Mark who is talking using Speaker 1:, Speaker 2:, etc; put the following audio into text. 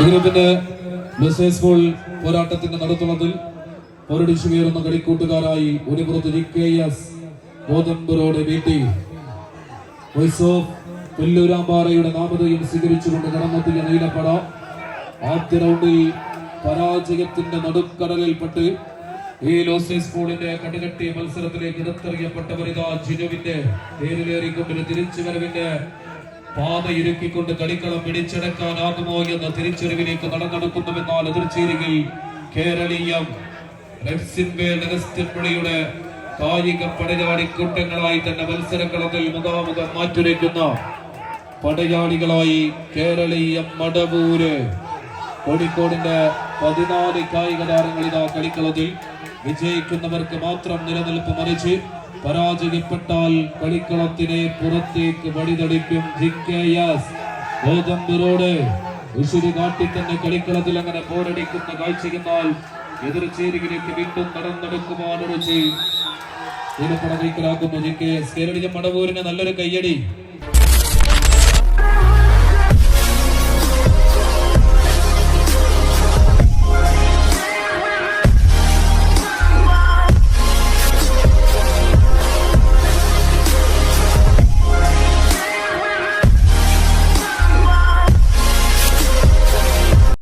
Speaker 1: ഗ്രൂപ്പിന്റെ business school പോരാട്ടത്തിന്റെ നടത്തുന്നതിൽ പോരടിച്ചു കയറുന്ന കളിക്കൂട്ടുകാരായി ഒരു പുറത്ത് GKS ഗോതമ്പുറോട് വീട്ടി വോയിസ് ഓഫ് പുല്ലൂരാമ്പാറയുടെ നാമധേയം സ്വീകരിച്ചുകൊണ്ട് കടന്നെത്തിയ നീലപ്പട ആദ്യ റൗണ്ടിൽ പരാജയത്തിന്റെ നടുക്കടലിൽപ്പെട്ട് ഈ ലോസി സ്കൂളിന്റെ കടുകട്ടിയ മത്സരത്തിലേക്ക് ഇടത്തെറിയപ്പെട്ടവരിതാ ജിനുവിന്റെ തേരിലേറിക്കൊണ്ടൊരു തിരിച്ചുവരവിന്റെ പാതയൊരുക്കിക്കൊണ്ട് കളിക്കളം പിടിച്ചെടുക്കാനാകുമോ എന്ന തിരിച്ചറിവിലേക്ക് നടന്നെടുക്കുന്നുവെന്നാൽ എതിർച്ചേരികൾ കേരളീയം റെഡ്സിൻവേയുടെ കായിക പടയാളിക്കൂട്ടങ്ങളായി തന്നെ മത്സരക്കളത്തിൽ മുഖാമുഖം മാറ്റുരയ്ക്കുന്ന പടയാളികളായി കേരളീയം മടവൂര് കോഴിക്കോടിന്റെ 14 കായിക താരങ്ങൾ ഇതാ കളിക്കളത്തിൽ വിജയിക്കുന്നവർക്ക് മാത്രം നിലനിൽപ്പ് മറിച്ച് പരാജയപ്പെട്ടാൽ കളിക്കളത്തിനെ പുറത്തേക്ക് വഴിതെളിക്കും GKS ഗോതമ്പുറോട് ഉശിരി കാട്ടി തന്നെ കളിക്കളത്തിൽ അങ്ങനെ പോരടിക്കുന്ന കാഴ്ചയെന്നാൽ എതിർചേരികളിലേക്ക് വീണ്ടും നടന്നെടുക്കുവാനൊരു നീലപ്പട കൈക്കലാക്കുന്നു GKS. കേരളീയ മടവൂരിന് നല്ലൊരു കയ്യടി.